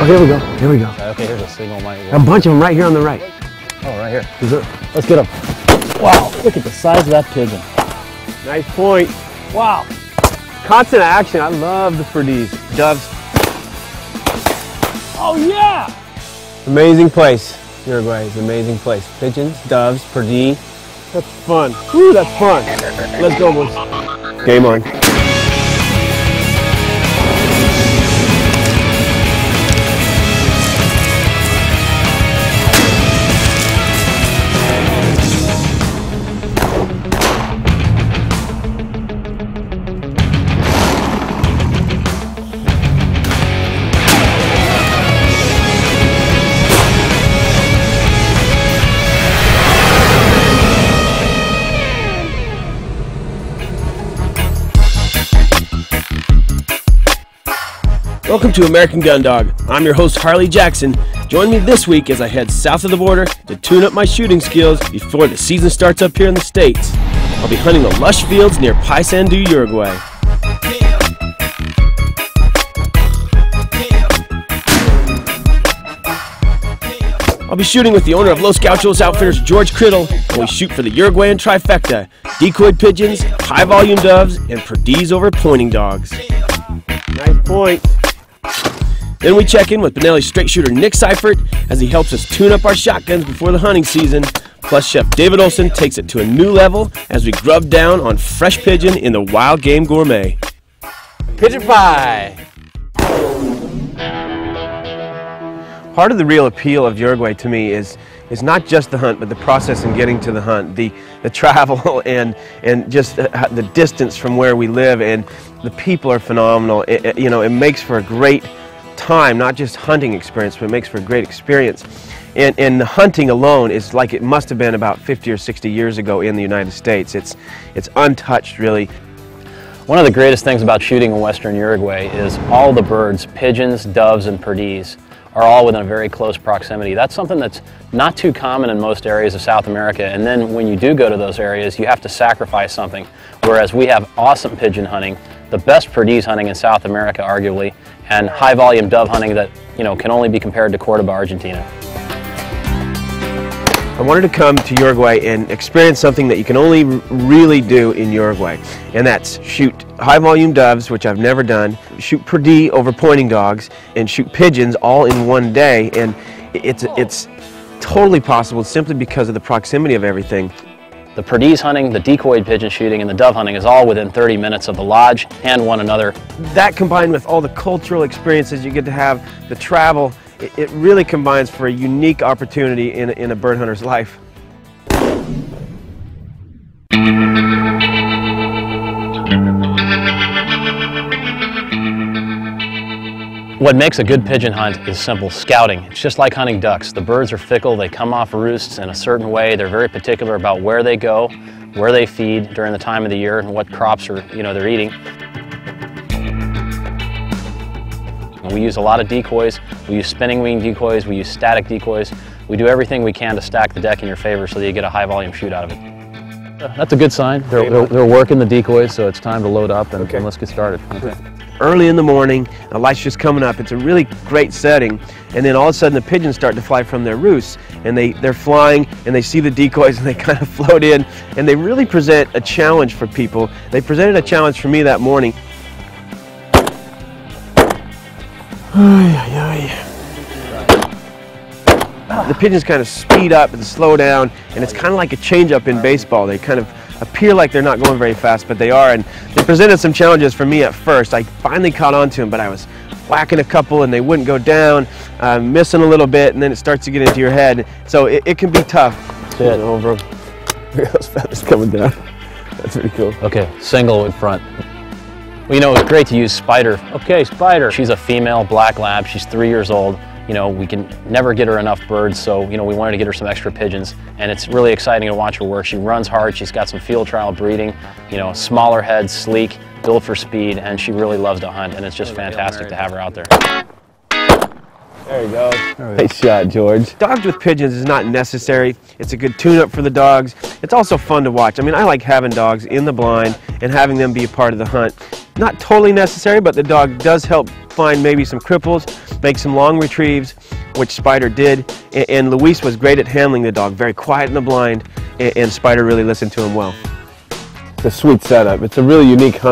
Oh, here we go. Here we go. Okay, here's a signal. A bunch of them right here on the right. Oh, right here. Let's get them. Wow, look at the size of that pigeon. Nice point. Wow. Constant action. I love the perdiz. Doves. Oh, yeah. Amazing place. Uruguay is an amazing place. Pigeons, doves, perdiz. That's fun. Woo, that's fun. Let's go, boys. Game on. Welcome to American Gun Dog. I'm your host, Harley Jackson. Join me this week as I head south of the border to tune up my shooting skills before the season starts up here in the States. I'll be hunting the lush fields near Paysandú, Uruguay. I'll be shooting with the owner of Los Gauchos Outfitters, George Criddle, and we shoot for the Uruguayan trifecta: decoyed pigeons, high-volume doves, and perdiz over pointing dogs. Nice point. Then we check in with Benelli's straight shooter Nick Seifert as he helps us tune up our shotguns before the hunting season. Plus Chef David Olson takes it to a new level as we grub down on fresh pigeon in the Wild Game Gourmet. Pigeon pie. Part of the real appeal of Uruguay to me is not just the hunt, but the process in getting to the hunt, the travel and just the distance from where we live, and the people are phenomenal. It makes for a great time, not just hunting experience, but it makes for a great experience. And the hunting alone is like it must have been about 50 or 60 years ago in the United States. It's untouched, really. One of the greatest things about shooting in western Uruguay is all the birds, pigeons, doves, and perdiz, are all within a very close proximity. That's something that's not too common in most areas of South America, and then when you do go to those areas, you have to sacrifice something. Whereas we have awesome pigeon hunting, the best perdiz hunting in South America, arguably, and high volume dove hunting that can only be compared to Cordoba, Argentina. I wanted to come to Uruguay and experience something that you can only really do in Uruguay, and that's shoot high-volume doves, which I've never done, shoot perdiz over pointing dogs, and shoot pigeons all in one day. And it's totally possible simply because of the proximity of everything. The perdiz hunting, the decoyed pigeon shooting, and the dove hunting is all within 30 minutes of the lodge and one another. That combined with all the cultural experiences you get to have, the travel, it really combines for a unique opportunity in a bird hunter's life. What makes a good pigeon hunt is simple: scouting. It's just like hunting ducks. The birds are fickle, they come off roosts in a certain way, they're very particular about where they go, where they feed during the time of the year, and what crops they're eating. We use a lot of decoys. We use spinning wing decoys, we use static decoys. We do everything we can to stack the deck in your favor so that you get a high volume shoot out of it. That's a good sign. They're working the decoys, so it's time to load up and let's get started. Okay. Early in the morning, the light's just coming up. It's a really great setting, and then all of a sudden the pigeons start to fly from their roosts, and they're flying and they see the decoys and they kind of float in, and they really present a challenge for people. They presented a challenge for me that morning. The pigeons kind of speed up and slow down, and it's kind of like a change-up in baseball. They kind of appear like they're not going very fast, but they are, and they presented some challenges for me at first. I finally caught on to them, but I was whacking a couple and they wouldn't go down, missing a little bit, and then it starts to get into your head. So it can be tough. That's it. Over. Look at those feathers coming down. That's pretty cool. Okay, single in front. Well, it's great to use Spider. Okay, Spider. She's a female black lab. She's 3 years old. We can never get her enough birds, so we wanted to get her some extra pigeons, and it's really exciting to watch her work. She runs hard. She's got some field trial breeding. Smaller head, sleek, built for speed, and she really loves to hunt, and it's just fantastic to have her out there. There you go. Nice shot, George. Dogs with pigeons is not necessary. It's a good tune-up for the dogs. It's also fun to watch. I mean, I like having dogs in the blind and having them be a part of the hunt. Not totally necessary, but the dog does help find maybe some cripples, make some long retrieves, which Spider did, and Luis was great at handling the dog, very quiet in the blind, and Spider really listened to him well. It's a sweet setup. It's a really unique hunt.